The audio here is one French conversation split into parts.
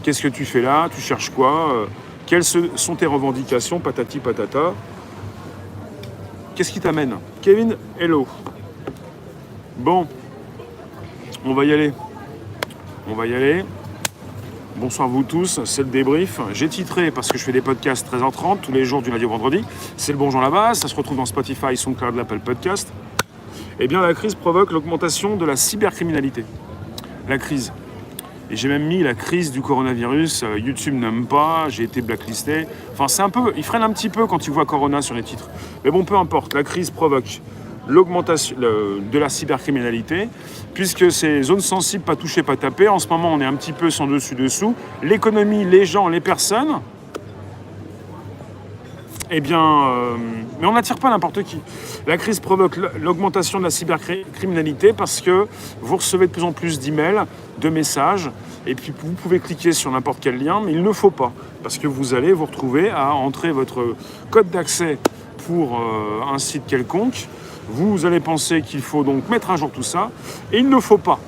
Qu'est-ce que tu fais là? Tu cherches quoi? Quelles sont tes revendications? Patati patata. Qu'est-ce qui t'amène? Kevin, hello. Bon, on va y aller. Bonsoir vous tous, c'est le débrief. J'ai titré, parce que je fais des podcasts 13h30, tous les jours du lundi au vendredi. C'est le Bon Jean là-bas, ça se retrouve dans Spotify, SoundCloud, l'Apple Podcast. Eh bien, la crise provoque l'augmentation de la cybercriminalité. La crise. Et j'ai même mis la crise du coronavirus. YouTube n'aime pas, j'ai été blacklisté. Enfin, c'est un peu, ils freinent un petit peu quand ils voient Corona sur les titres. Mais bon, peu importe, la crise provoque l'augmentation de la cybercriminalité, puisque c'est zone sensible, pas touchée, pas tapée. En ce moment, on est un petit peu sans dessus-dessous. L'économie, les gens, les personnes, eh bien, mais on n'attire pas n'importe qui. La crise provoque l'augmentation de la cybercriminalité parce que vous recevez de plus en plus d'emails, de messages, et puis vous pouvez cliquer sur n'importe quel lien, mais il ne faut pas, parce que vous allez vous retrouver à entrer votre code d'accès pour un site quelconque. Vous allez penser qu'il faut donc mettre à jour tout ça, et il ne faut pas,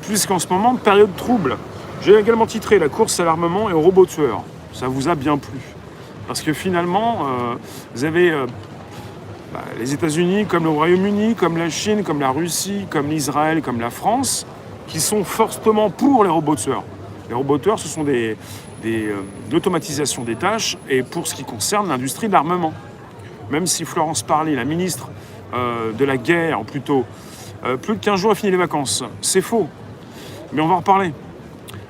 puisqu'en ce moment, période trouble. J'ai également titré « La course à l'armement et aux robots tueurs ». Ça vous a bien plu. Parce que finalement, vous avez les États-Unis, comme le Royaume-Uni, comme la Chine, comme la Russie, comme l'Israël, comme la France, qui sont fortement pour les robots tueurs. Les robots tueurs, ce sont l'automatisation des tâches, et pour ce qui concerne l'industrie de l'armement. Même si Florence Parly, la ministre de la guerre, ou plutôt, plus de 15 jours a fini les vacances. C'est faux. Mais on va en reparler.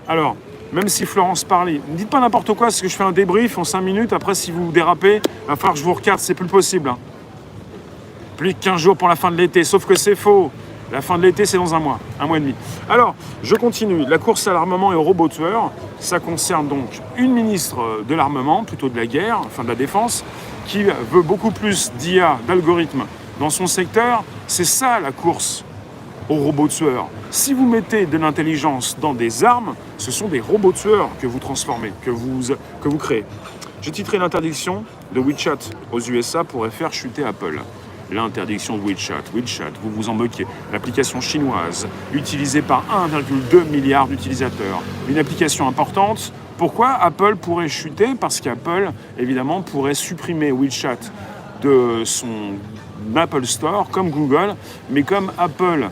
Alors, même si Florence Parly, ne dites pas n'importe quoi, parce que je fais un débrief en 5 minutes, après si vous dérapez, il va falloir que je vous recadre, c'est plus possible. Hein. Plus de 15 jours pour la fin de l'été, sauf que c'est faux. La fin de l'été, c'est dans un mois et demi. Alors, je continue. La course à l'armement et aux robots tueurs, ça concerne donc une ministre de l'armement, plutôt de la guerre, enfin de la défense, qui veut beaucoup plus d'IA, d'algorithmes dans son secteur. C'est ça la course aux robots tueurs. Si vous mettez de l'intelligence dans des armes, ce sont des robots tueurs que vous transformez, que vous créez. J'ai titré l'interdiction de WeChat aux USA pourrait faire chuter Apple. L'interdiction de WeChat, vous vous en moquez. L'application chinoise, utilisée par 1,2 milliard d'utilisateurs. Une application importante. Pourquoi Apple pourrait chuter? Parce qu'Apple, évidemment, pourrait supprimer WeChat de son Apple Store, comme Google, mais comme Apple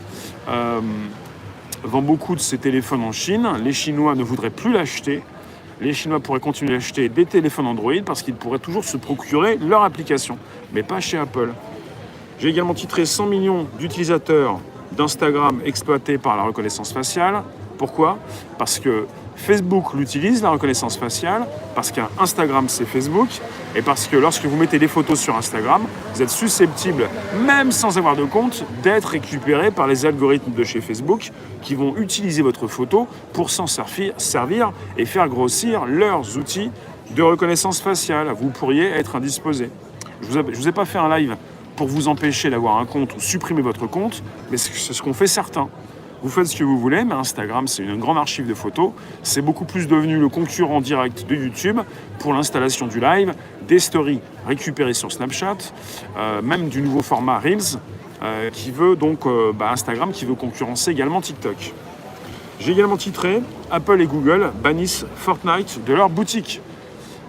vend beaucoup de ses téléphones en Chine, les Chinois ne voudraient plus l'acheter. Les Chinois pourraient continuer à acheter des téléphones Android parce qu'ils pourraient toujours se procurer leur application, mais pas chez Apple. J'ai également titré 100 millions d'utilisateurs d'Instagram exploités par la reconnaissance faciale. Pourquoi? Parce que Facebook l'utilise, la reconnaissance faciale, parce qu'Instagram c'est Facebook, et parce que lorsque vous mettez des photos sur Instagram, vous êtes susceptible, même sans avoir de compte, d'être récupéré par les algorithmes de chez Facebook qui vont utiliser votre photo pour s'en servir et faire grossir leurs outils de reconnaissance faciale. Vous pourriez être indisposé. Je vous ai pas fait un live pour vous empêcher d'avoir un compte ou supprimer votre compte, mais c'est ce qu'ont fait certains. Vous faites ce que vous voulez, mais Instagram, c'est une grande archive de photos. C'est beaucoup plus devenu le concurrent direct de YouTube pour l'installation du live, des stories récupérées sur Snapchat, même du nouveau format Reels, qui veut donc Instagram qui veut concurrencer également TikTok. J'ai également titré « Apple et Google bannissent Fortnite de leur boutique ».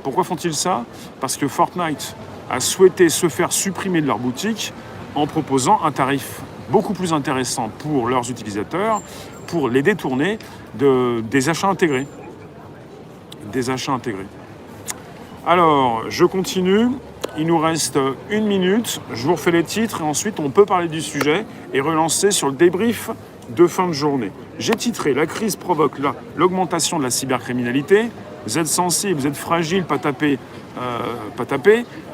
Pourquoi font-ils ça? Parce que Fortnite a souhaité se faire supprimer de leur boutique en proposant un tarif beaucoup plus intéressant pour leurs utilisateurs, pour les détourner des achats intégrés. Alors, je continue. Il nous reste 1 minute. Je vous refais les titres et ensuite on peut parler du sujet et relancer sur le débrief de fin de journée. J'ai titré « La crise provoque l'augmentation de la cybercriminalité ». Vous êtes sensible, vous êtes fragile, pas tapé.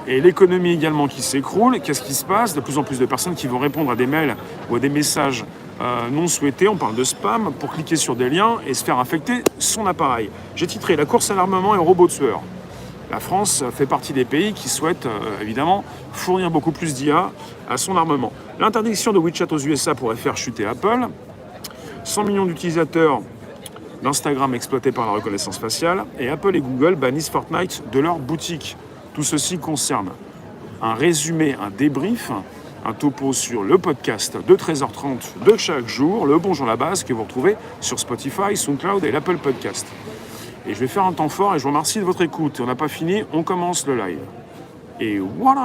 Et l'économie également qui s'écroule. Qu'est-ce qui se passe? De plus en plus de personnes qui vont répondre à des mails ou à des messages non souhaités. On parle de spam pour cliquer sur des liens et se faire infecter son appareil. J'ai titré « La course à l'armement et aux robots tueurs ». La France fait partie des pays qui souhaitent évidemment fournir beaucoup plus d'IA à son armement. L'interdiction de WeChat aux USA pourrait faire chuter Apple. 100 millions d'utilisateurs d'Instagram exploités par la reconnaissance faciale. Et Apple et Google bannissent Fortnite de leur boutique. Tout ceci concerne un résumé, un débrief, un topo sur le podcast de 13h30 de chaque jour, le Bon Jean la base, que vous retrouvez sur Spotify, SoundCloud et l'Apple Podcast. Et je vais faire un temps fort et je vous remercie de votre écoute. On n'a pas fini, on commence le live. Et voilà.